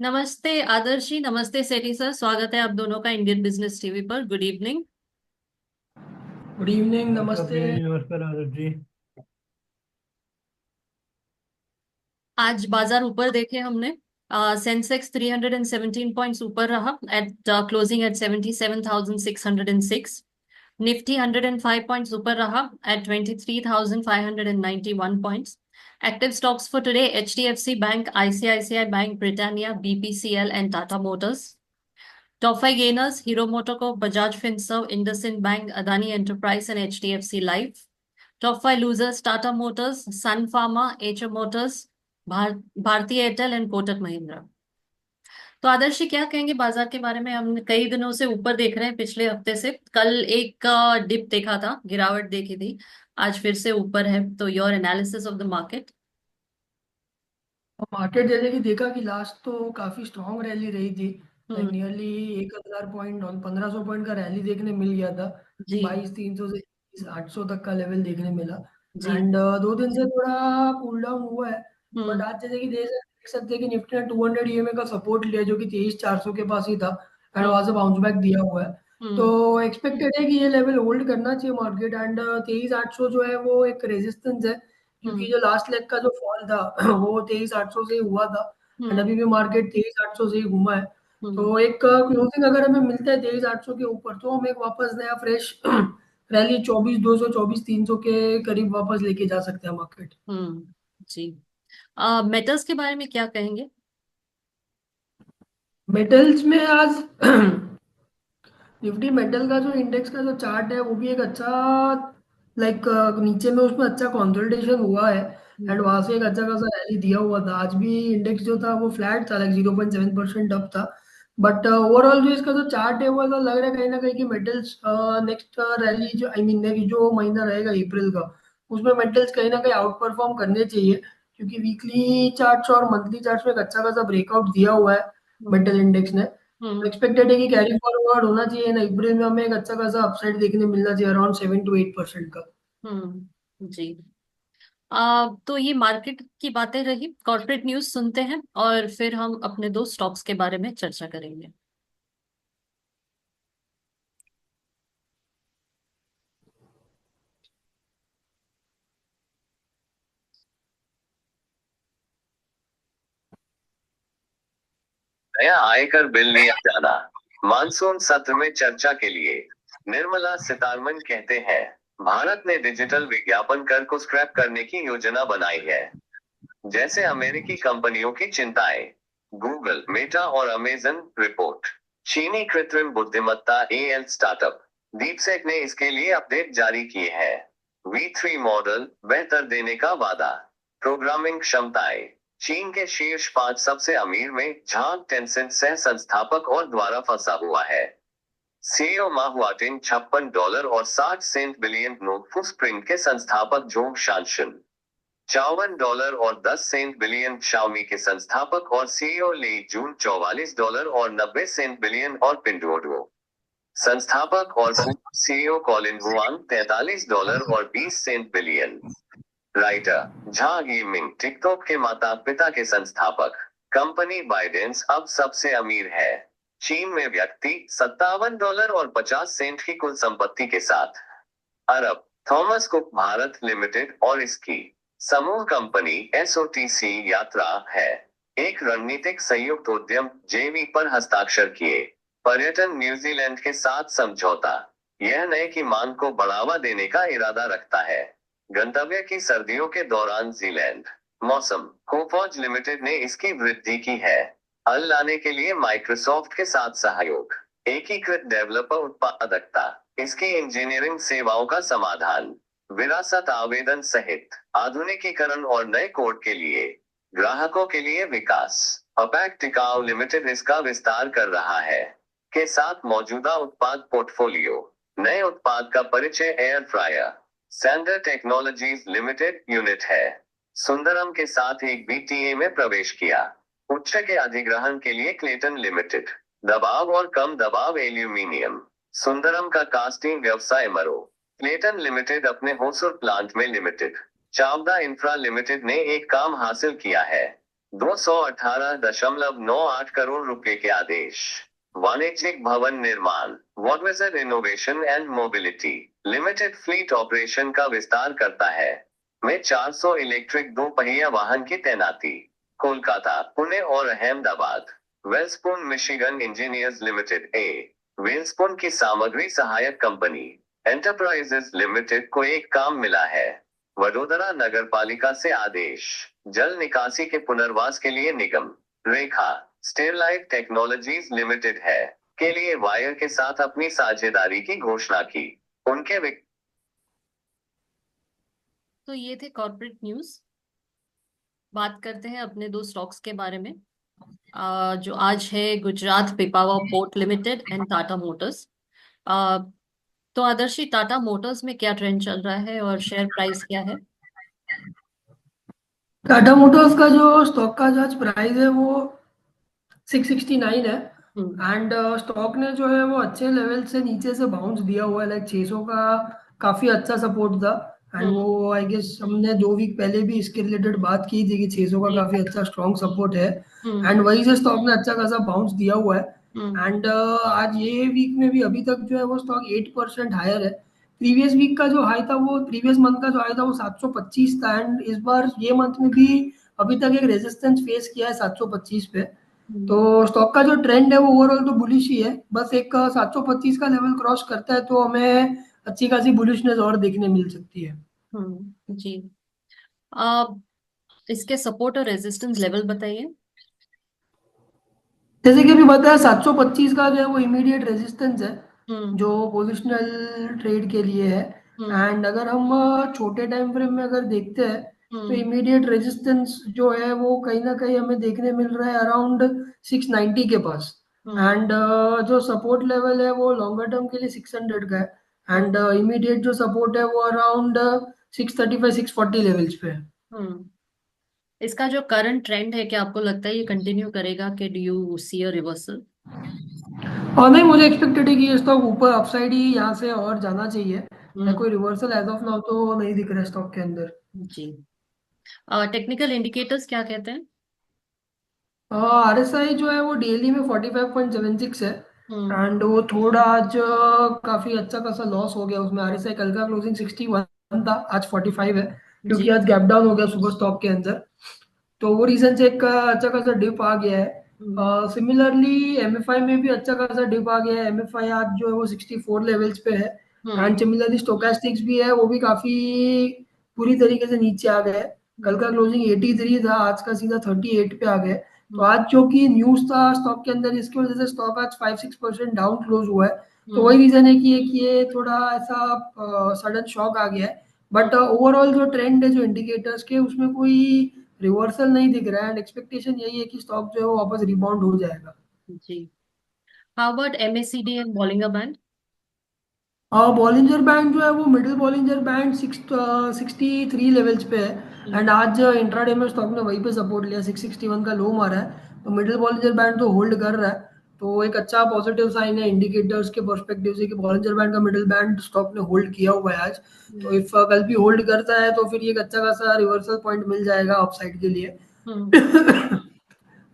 नमस्ते आदर्शी, नमस्ते सेठी सर। स्वागत है आप दोनों का इंडियन बिजनेस टीवी पर। Good evening. गुड इवनिंग, नमस्कार नमस्ते। जी। नमस्कार आदर्श जी। आज बाजार ऊपर देखे हमने। सेंसेक्स 317 पॉइंट्स ऊपर रहा at closing at 77,606। Nifty 105 points ऊपर रहा at 23,591 points. Active stocks for today: HDFC bank, ICICI bank, Britannia, BPCL and Tata Motors. Top five gainers: Hero MotoCorp, Bajaj Finserv, IndusInd bank, Adani Enterprise and HDFC Life. Top five losers: Tata Motors, Sun Pharma, HO Motors, Bharti Airtel and Kotak Mahindra. तो आदर्श क्या कहेंगे बाजार के बारे में? हम कई दिनों से ऊपर देख रहे हैं, पिछले हफ्ते से। कल एक डिप देखा था, गिरावट देखी थी। आज फिर से ऊपर है, तो your analysis of the market. Market जैसे कि देखा कि लास्ट तो काफी स्ट्रांग रैली रही थी। लाइक हम्म। नियरली 1,000 पॉइंट और 1,500 पॉइंट का रैली देखने मिल गया था। जी। 22,300 से 800 तक का लेवल देखने मिला। जी। एंड 2 दिन से थोड़ा कूल डाउन हुआ है। बट हम्म। आज जैसे कि देख सकते हैं कि निफ्टी ने 200 ईएमए का सपोर्ट लिया, जो कि 23,400 के पास ही था। एंड हम्म। वहां से बाउंस बैक दिया हुआ है। तो हम्म। एक्सपेक्टेड है कि ये लेवल होल्ड करना चाहिए मार्केट। एंड 23,800 जो है वो एक रेजिस्टेंस है, क्योंकि हम्म। जो लास्ट लेग का जो फॉल था वो 23,800 से ही हुआ था। एंड हम्म। अभी भी मार्केट 23,800 से ही घूमा है। हम्म। तो एक क्लोजिंग अगर हमें मिलता है 23,800 के ऊपर, तो हम एक वापस नया फ्रेश रैली 24,200 24,300 के करीब वापस लेके जा सकते हैं मार्केट। जी। मेटल्स के बारे में क्या कहेंगे? मेटल्स में आज निफ्टी मेटल का जो इंडेक्स का जो चार्ट है वो भी एक अच्छा, लाइक नीचे में उसमें अच्छा कंसोलिडेशन हुआ है। एंड हम्म। वहां से एक अच्छा खासा रैली दिया हुआ था। आज भी इंडेक्स जो था वो फ्लैट था, लाइक 0.7% अप था। बट ओवरऑल जो इसका जो चार्ट है वो ऐसा लग रहा है कहीं ना कहीं कि मेटल्स नेक्स्ट रैली जो आई मीन नेक्स्ट जो महीना रहेगा अप्रैल का, उसमें मेटल्स कहीं ना कहीं आउट परफॉर्म करने चाहिए। क्योंकि वीकली चार्ट्स और मंथली चार्ट्स में एक अच्छा खासा ब्रेकआउट दिया हुआ है हम्म। मेटल इंडेक्स ने। हम्म। एक्सपेक्टेड है कि कैरी फॉरवर्ड होना चाहिए ना, अप्रैल में हमें एक अच्छा खासा अपसाइड देखने मिलना चाहिए अराउंड 7 to 8% का। जी। तो ये मार्केट की बातें रही। कॉर्पोरेट न्यूज़ सुनते हैं और फिर हम अपने दो स्टॉक्स के बारे में चर्चा करेंगे। नया आयकर बिल लिया जाना। मानसून सत्र में चर्चा के लिए निर्मला सीतारमण कहते हैं, भारत ने डिजिटल विज्ञापन कर को स्क्रैप करने की योजना बनाई है। जैसे अमेरिकी कंपनियों की चिंताएं। गूगल, मेटा और अमेजन रिपोर्ट। चीनी कृत्रिम बुद्धिमत्ता एएल स्टार्टअप डीपसेक ने इसके लिए अपडेट जारी किए हैं। V3 मॉडल बेहतर देने का वादा। प्रोग्रामिंग क्षमताएं। चीन के शीर्ष 5 सबसे अमीर में झांग टेंसेंट सह संस्थापक और द्वारा फंसा हुआ है। सीईओ मा हुआटिंग $56 और 60 बिलियन नोट स्प्रिंग के संस्थापक जोंग शानशन $54 और 10 बिलियन शाओमी के संस्थापक और सीईओ ली जून $44 और 90 बिलियन और पिंडुओडुओ संस्थापक और सीईओ कॉलिन हुआंग $43 और 20 billion. Writer Jha gaming TikTok के माता पिता के संस्थापक। कंपनी बाइडेंस अब सबसे अमीर है चीन में व्यक्ति $57 और 50 की कुल संपत्ति के साथ। अरब थॉमस कुक भारत लिमिटेड और इसकी समूह कंपनी एसओटीसी यात्रा है एक रणनीतिक संयुक्त उद्यम जेवी पर हस्ताक्षर किए। पर्यटन न्यूजीलैंड के साथ समझौता। यह नए की मांग को बढ़ावा देने का इरादा रखता है। गंतव्य की सर्दियों के दौरान जीलैंड। मौसम कोफॉज लिमिटेड ने इसकी वृद्धि की है। हल लाने के लिए माइक्रोसॉफ्ट के साथ सहयोग। एकीकृत डेवलपर उत्पादकता। इसकी इंजीनियरिंग सेवाओं का समाधान। विरासत आवेदन सहित आधुनिकीकरण और नए कोड के लिए ग्राहकों के लिए विकास। अपेक टिकाऊ लिमिटेड इसका विस्तार कर रहा है के साथ मौजूदा उत्पाद पोर्टफोलियो। नए उत्पाद का परिचय air fryer Sander Technologies Limited unit है। सुंदरम के साथ एक बीटीए में प्रवेश किया। उच्च के अधिग्रहण के लिए क्लेटन लिमिटेड। दबाव और कम दबाव एल्यूमीनियम। सुंदरम का कास्टिंग व्यवसाय मरो। क्लेटन लिमिटेड अपने होसुर प्लांट में लिमिटेड। चावदा इंफ्रा लिमिटेड ने एक काम हासिल किया है। 218.98 करोड़ रुपए के आदेश। वाणिज्यिक भवन निर्माण Wardwizard innovation and mobility limited fleet operation का विस्तार करता है। में 400 इलेक्ट्रिक दो पहिया वाहन की तैनाती। कोलकाता, पुणे और अहमदाबाद। वेल्सपुन मिशिगन इंजीनियर्स लिमिटेड वेल्सपुन की सामग्री सहायक कंपनी एंटरप्राइजेस लिमिटेड को एक काम मिला है। वडोदरा नगर पालिका से आदेश। जल निकासी के पुनर्वास के लिए निगम रेखा स्टेरलाइट टेक्नोलॉजीज लिमिटेड है के लिए वायर के साथ अपनी साझेदारी की घोषणा की। उनके तो ये थे कॉर्पोरेट न्यूज। बात करते हैं अपने दो स्टॉक्स के बारे में। जो आज है Gujarat Pipavav port limited and Tata Motors. तो आदर्शी, टाटा मोटर्स में क्या ट्रेंड चल रहा है और शेयर प्राइस क्या है? टाटा मोटर्स का जो स्टॉक का जो आज प्राइस है वो 669 है। एंड स्टॉक ने जो है वो अच्छे लेवल से नीचे से बाउंस दिया हुआ है, लाइक 600 का काफी अच्छा सपोर्ट था। एंड वो आई गेस हमने 2 वीक पहले भी इसके रिलेटेड बात की थी कि 600 का काफी अच्छा स्ट्रॉन्ग सपोर्ट है। एंड वही से स्टॉक ने अच्छा खासा बाउंस दिया हुआ है। एंड आज ये वीक में भी अभी तक जो है वो स्टॉक 8% हायर है। प्रीवियस वीक का जो हाई था, वो प्रीवियस मंथ का जो हाई था वो 725 था। एंड इस बार ये मंथ में भी अभी तक एक रेजिस्टेंस फेस किया है 725 पे। तो स्टॉक का जो ट्रेंड है वो ओवरऑल तो बुलिश ही है। बस एक 725 का लेवल क्रॉस करता है तो हमें अच्छी खासी बुलिशनेस और देखने मिल सकती है। जी। आ, इसके सपोर्ट और रेजिस्टेंस लेवल बताइए। जैसे कि अभी बताया 725 का जो है वो इमीडिएट रेजिस्टेंस है जो पोजिशनल ट्रेड के लिए है। एंड अगर हम छोटे टाइम फ्रेम में अगर देखते हैं तो इमीडिएट रेजिस्टेंस जो है वो कहीं ना कहीं हमें देखने मिल रहा है अराउंड 690 के पास। एंड जो सपोर्ट लेवल है वो लॉन्गर टर्म के लिए 600 का है। एंड इमीडिएट जो सपोर्ट है वो अराउंड 635 640 लेवल्स पे है। इसका जो करंट ट्रेंड है, क्या आपको लगता है ये कंटिन्यू करेगा कि do you see a reversal? और नहीं, मुझे एक्सपेक्टेड है कि ये स्टॉक ऊपर अपसाइड ही यहाँ से और जाना चाहिए। कोई रिवर्सल एज ऑफ नाउ तो नहीं दिख रहा है स्टॉक के अंदर। जी। टेक्निकल इंडिकेटर्स क्या कहते हैं? आरएसआई जो है वो डेली में 45.76 है। एंड वो थोड़ा आज काफी अच्छा खासा लॉस हो गया उसमें। आरएसआई कल का क्लोजिंग 61 था, आज 45 है क्योंकि आज गैप डाउन हो गया सुबह स्टॉक के अंदर। तो वो रीजन से एक अच्छा खासा डिप आ गया है। सिमिलरली एमएफआई में भी अच्छा खासा डिप आ गया है। एमएफआई आज जो है वो 64 लेवल्स पे है। एंड सिमिलरली स्टोकेस्टिक्स भी है, वो भी काफी पूरी तरीके से नीचे आ गया है। कल का क्लोजिंग 83 था, आज का सीधा 38 पे आ गया। तो आज जो कि न्यूज था स्टॉक के अंदर, इसकी वजह से स्टॉक आज 5-6% डाउन क्लोज हुआ है। तो वही रीजन है कि एक ये थोड़ा ऐसा सडन शॉक आ गया है। बट ओवरऑल जो ट्रेंड है जो इंडिकेटर्स के, उसमें कोई रिवर्सल नहीं दिख रहा है। एंड एक्सपेक्टेशन यही है कि स्टॉक जो है वो वापस रिबाउंड हो जाएगा। जी। How about MACD and Bollinger band? Bollinger band जो है वो मिडिल बॉलिंजर बैंड 63 लेवल्स पे है। एंड आज इंट्राडे में स्टॉक ने वहीं पे सपोर्ट लिया, 661 का लो मारा है। तो मिडिल बॉलिंजर बैंड तो होल्ड कर रहा है। तो एक अच्छा पॉजिटिव साइन है इंडिकेटर्स के पर्सपेक्टिव से कि बॉलिंजर बैंड का मिडिल बैंड स्टॉक ने होल्ड किया हुआ है आज। तो इफ कल भी होल्ड करता है तो फिर ये एक अच्छा खासा रिवर्सल पॉइंट मिल जाएगा अपसाइड के लिए।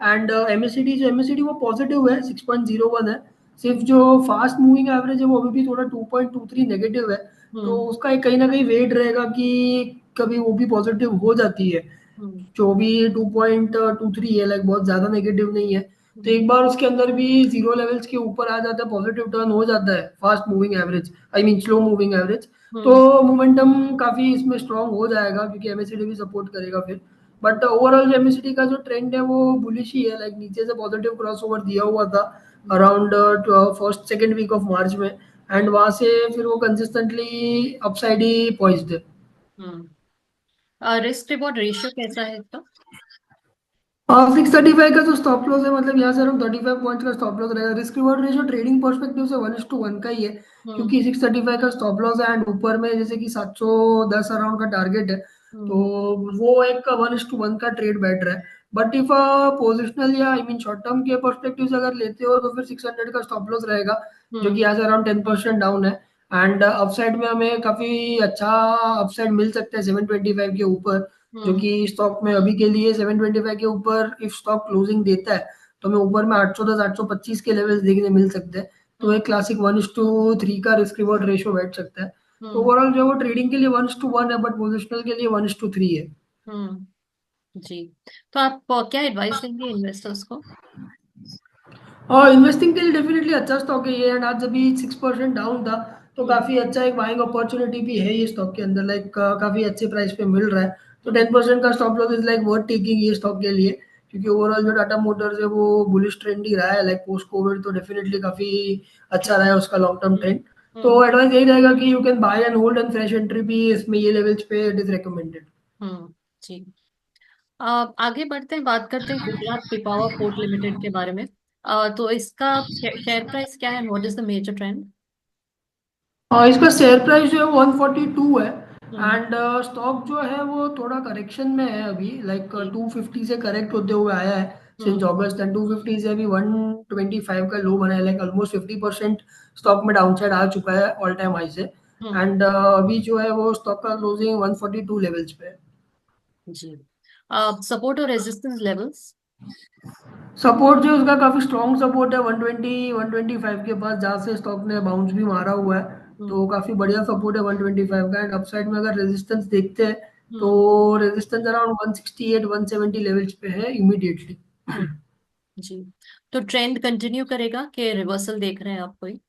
एंड एमएससीडी जो एमएससीडी वो पॉजिटिव है, 6.01 है। सिर्फ जो फास्ट मूविंग एवरेज है वो अभी भी थोड़ा 2.23 नेगेटिव है। तो उसका एक कहीं ना कहीं वेट रहेगा कि कभी वो भी पॉजिटिव हो जाती है। जो भी 2.23 है, लाइक बहुत ज्यादा नेगेटिव नहीं है। तो एक बार उसके अंदर भी जीरो लेवल्स के ऊपर आ जाता है, पॉजिटिव टर्न हो जाता है fast moving average, I mean slow moving average, तो मोमेंटम काफी इसमें स्ट्रांग हो जाएगा क्योंकि एमएससीडी भी सपोर्ट करेगा फिर। बट ओवरऑल एमएससीडी का जो ट्रेंड है वो बुलिश ही है। लाइक नीचे से पॉजिटिव क्रॉसओवर दिया हुआ था around first second week of March में। एंड वहां से फिर वो कंसिस्टेंटली अपसाइड ही पॉइज्ड है। रिस्क रिवॉर्ड रेशियो कैसा है इसका? 635 का जो स्टॉप लॉस है, मतलब यहाँ से अराउंड 35 पॉइंट्स का स्टॉप लॉस रहेगा। Risk reward ratio trading perspective से 1:1 का ही है क्योंकि 635 का स्टॉप लॉस है। एंड ऊपर में जैसे कि 710 अराउंड का टारगेट है, तो वो एक 1:1 का ट्रेड बैठ रहा है। बट इफ पोजिशनल या आई मीन शॉर्ट टर्म के पर्सपेक्टिव से अगर लेते हो तो फिर 600 का स्टॉप लॉस रहेगा जो कि यहाँ से अराउंड 10% डाउन है। एंड अपसाइड में हमें काफी अच्छा अपसाइड मिल सकता है 725 के ऊपर। जो कि स्टॉक में अभी के लिए 725 के ऊपर इफ स्टॉक क्लोजिंग देता है तो हमें ऊपर में 810 825 के लेवल्स देखने मिल सकते हैं। तो एक क्लासिक 1:3 का रिस्क रिवॉर्ड रेशियो बैठ सकता है। तो ओवरऑल जो है वो ट्रेडिंग के लिए 1:1 है, बट पोजिशनल के लिए 1:3 है। हम्म। जी। तो आप क्या एडवाइस देंगे इन्वेस्टर्स को? और इन्वेस्टिंग के लिए डेफिनेटली अच्छा स्टॉक है ये, एंड आज अभी 6% डाउन था तो काफी अच्छा एक बाइंग अपॉर्चुनिटी भी है ये स्टॉक के अंदर, लाइक काफी अच्छे प्राइस पे मिल रहा है। तो 10% का stop loss is like worth taking ये स्टॉक के लिए, क्योंकि ओवरऑल जो टाटा मोटर्स है वो बुलिश ट्रेंड ही रहा है, लाइक पोस्ट कोविड तो डेफिनेटली काफी अच्छा रहा है उसका लॉन्ग टर्म ट्रेंड। तो एडवाइस यही रहेगा कि you can buy and hold, and fresh entry भी इसमें ये लेवल्स पे इट इज रिकमेंडेड। जी। आगे बढ़ते हैं, बात करते हैं गुजरात पिपावाव पोर्ट लिमिटेड के बारे में। तो इसका शेयर प्राइस क्या है, what is the major trend? इसका शेयर प्राइस जो है 142 है, हम्म। एंड स्टॉक जो है वो थोड़ा करेक्शन में है अभी, लाइक जी। 250 से करेक्ट होते हुए आया है सिंस हम्म। अगस्त, एंड 250 से अभी 125 का लो बना है, लाइक ऑलमोस्ट 50% स्टॉक में डाउनसाइड आ चुका है ऑल टाइम हाई से। हम्म। एंड अभी जो है वो स्टॉक का क्लोजिंग 142 लेवल्स पे है। जी। सपोर्ट और रेजिस्टेंस लेवल्स? सपोर्ट जो है उसका काफी स्ट्रॉन्ग सपोर्ट है 120 125 के पास, जहाँ से स्टॉक ने बाउंस भी मारा हुआ है। हम्म। तो काफी बढ़िया सपोर्ट है 125 का, एंड अपसाइड में अगर रेजिस्टेंस देखते हैं तो हम्म। रेजिस्टेंस अराउंड 168 170 लेवल्स पे है इमीडिएटली। हम्म। जी। तो ट्रेंड कंटिन्यू करेगा कि रिवर्सल देख रहे हैं आप कोई?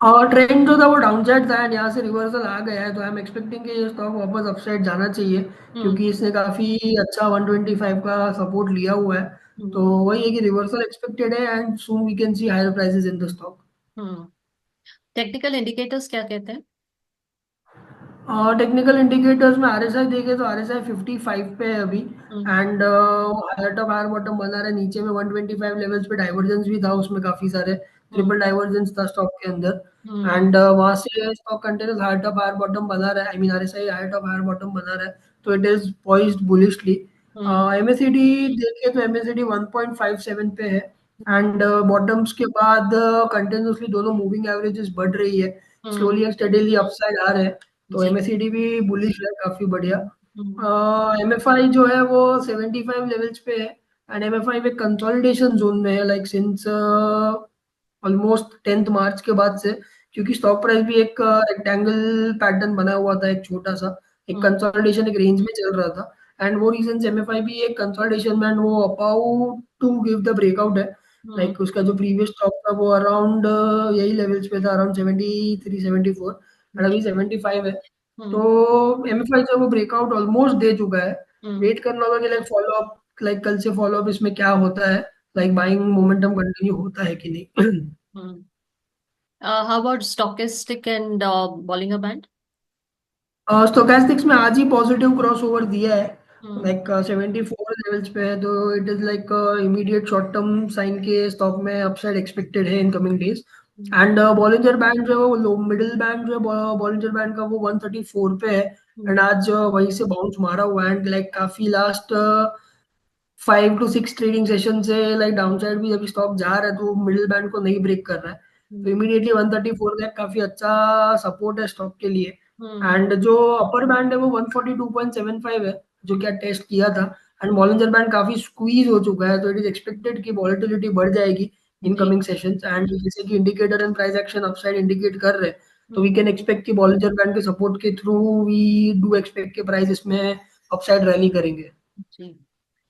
और ट्रेंड जो था वो डाउनसाइड था, एंड यहाँ से रिवर्सल आ गया है, तो आई एम एक्सपेक्टिंग कि ये स्टॉक वापस अपसाइड जाना चाहिए, हम्म। क्योंकि इसने काफी अच्छा 125 का सपोर्ट लिया हुआ है। तो हम्म। वही है कि रिवर्सल एक्सपेक्टेड है, and soon we can see higher prices in the stock. Hmm. Technical indicators क्या कहते हैं? टेक्निकल इंडिकेटर्स में आरएसआई देखे तो आरएसआई 55 पे है अभी, hmm. And higher top higher bottom बना रहा है, नीचे में 125 लेवल्स पे डाइवर्जेंस भी था, उसमें काफी सारे हम्म। ट्रिपल डाइवर्जेंस था स्टॉक के अंदर। हम्म। एंड वहां से stock continues higher top higher bottom बना रहा है, I mean RSI higher top higher bottom बना रहा है, तो it is poised bullishly. Hmm. MACD देखे तो एमएसीडी 1.57 पे है, एंड बॉटम्स के बाद कंटिन्यूसली दोनों मूविंग एवरेजेस बढ़ रही है, हम्म। स्लोली एंड स्टेडीली अपसाइड आ रहे हैं। तो जी। एमएसीडी भी बुलिश है काफी बढ़िया। हम्म। एमएफआई जो है वो 75 लेवल्स पे है, एंड एमएफआई में कंसोलिडेशन जोन में है, लाइक सिंस ऑलमोस्ट 10th मार्च के बाद से, क्योंकि स्टॉक प्राइस भी एक रेक्टेंगल पैटर्न बना हुआ था, एक छोटा सा एक हम्म। कंसोलिडेशन एक रेंज में चल रहा था, एंड वो रीजन एमएफआई भी एक कंसोलिडेशन में, एंड वो about to give the breakout है। हम्म। लाइक उसका जो प्रीवियस स्टॉक था वो अराउंड यही लेवल्स पे था, अराउंड 73 74, एंड अभी जी। 75 है। तो हम्म। एमएफआई जो वो ब्रेकआउट ऑलमोस्ट दे चुका है। हम्म। वेट करना होगा कि लाइक फॉलो अप, लाइक कल से फॉलो अप इसमें क्या होता है, like hmm. Buying momentum continue होता है कि नहीं। Hmm. How about stochastic and Bollinger band? Stochastics में आज ही पॉजिटिव क्रॉस ओवर दिया है, हम्म। लाइक 74 लेवल्स पे है, तो it is like immediate short term sign के स्टॉक में अपसाइड एक्सपेक्टेड है in coming days. Hmm. And Bollinger band जो है वो लो मिडिल बैंड जो है बॉलिंजर बैंड का वो 134 पे है, एंड हम्म। आज वहीं से बाउंस मारा हुआ है, एंड लाइक काफी लास्ट 5 to 6 ट्रेडिंग सेशन से लाइक डाउनसाइड भी अभी स्टॉक जा रहा है, तो मिडिल बैंड को नहीं ब्रेक कर रहा है। तो हम्म। इमीडिएटली 134 का काफी अच्छा सपोर्ट है स्टॉक के लिए। हम्म। एंड जो अपर बैंड है वो 142.75 है, जो क्या टेस्ट किया था, एंड हम्म। बॉलिंजर बैंड काफी स्क्वीज हो चुका है, तो इट इज एक्सपेक्टेड कि वॉलेटिलिटी बढ़ जाएगी इन जी। कमिंग सेशंस, एंड जैसे कि indicator and price action upside indicate कर रहे हैं, तो वी हम्म। कैन एक्सपेक्ट कि बॉलिंजर बैंड के सपोर्ट के थ्रू वी डू एक्सपेक्ट के प्राइस इसमें अपसाइड रैली करेंगे। जी।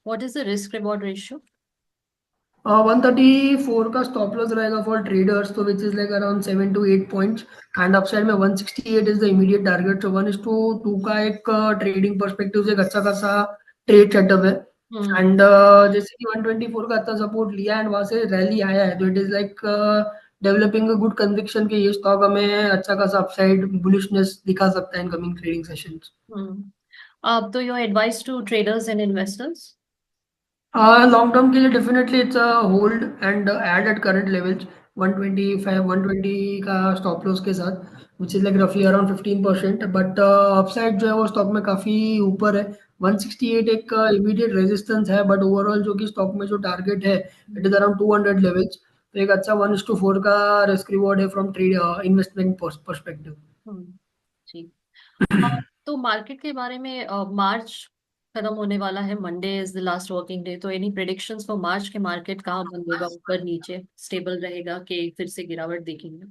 What is the risk reward ratio? 134 का स्टॉप लॉस रहेगा फॉर ट्रेडर्स, तो विच is like around 7 to 8 points, and upside में 168 इज द इमीडिएट टारगेट, तो 1:2 का एक ट्रेडिंग परस्पेक्टिव से एक अच्छा खासा ट्रेड सेटअप है। हम्म। एंड जैसे कि 124 का अच्छा सपोर्ट लिया एंड वहां से रैली आया है, तो it is like developing a good conviction कि ये स्टॉक हमें अच्छा खासा अपसाइड बुलिशनेस दिखा सकता है in coming trading sessions. Hmm. अब तो your advice to traders and investors? Long term के लिए definitely it's a hold and add at current levels, 125 120 का स्टॉप लॉस के साथ, विच इज लाइक रफली अराउंड 15%, बट अपसाइड जो है वो स्टॉक में काफी ऊपर है। 168 एक इमीडिएट रेजिस्टेंस है, बट ओवरऑल जो कि स्टॉक में जो टारगेट है इट इज अराउंड 200 लेवल्स, तो एक अच्छा 1:4 का रिस्क रिवॉर्ड है फ्रॉम ट्रेड इन्वेस्टमेंट पर्सपेक्टिव। हम्म। जी। अ, तो मार्केट के बारे में, मार्च खत्म होने वाला है, Monday is the last working day, तो एनी प्रेडिक्शंस फॉर मार्च के मार्केट कहाँ बंद होगा, ऊपर नीचे स्टेबल रहेगा कि फिर से गिरावट देखेंगे?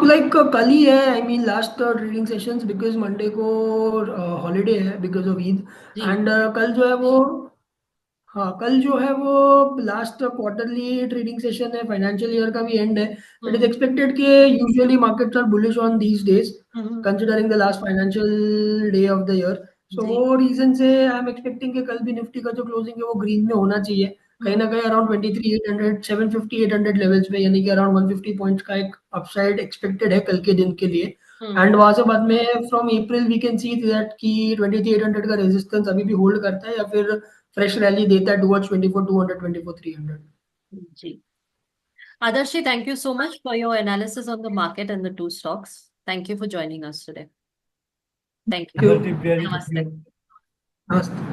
लाइक कल ही है, I mean last trading sessions, because Monday को हॉलीडे है बिकॉज ऑफ ईद। जी। एंड कल जो है वो, हाँ कल जो है वो लास्ट क्वार्टरली ट्रेडिंग सेशन है, फाइनेंशियल ईयर का भी एंड है। इट इज एक्सपेक्टेड कि usually markets are bullish on these days hmm. Considering the last financial day of the year. So जी। वो रीजन से आई एम एक्सपेक्टिंग कि कल भी निफ्टी का जो क्लोजिंग है वो ग्रीन में होना चाहिए, कहीं ना कहीं अराउंड 23,800 750 800 लेवल्स पे, यानी कि अराउंड 150 पॉइंट्स का एक अपसाइड एक्सपेक्टेड है कल के दिन के लिए। हम्म। एंड वहां से बाद में from April we can see that कि 23,800 का रेजिस्टेंस अभी भी होल्ड करता है या फिर फ्रेश रैली देता है टुवर्ड्स 24,200 24,300। जी। Adarshi, thank you so much for your analysis on the market and the two stocks. Thank you for joining us today. Thank you. क्यों? Adardeep, very Namaste. thank you. हाँ।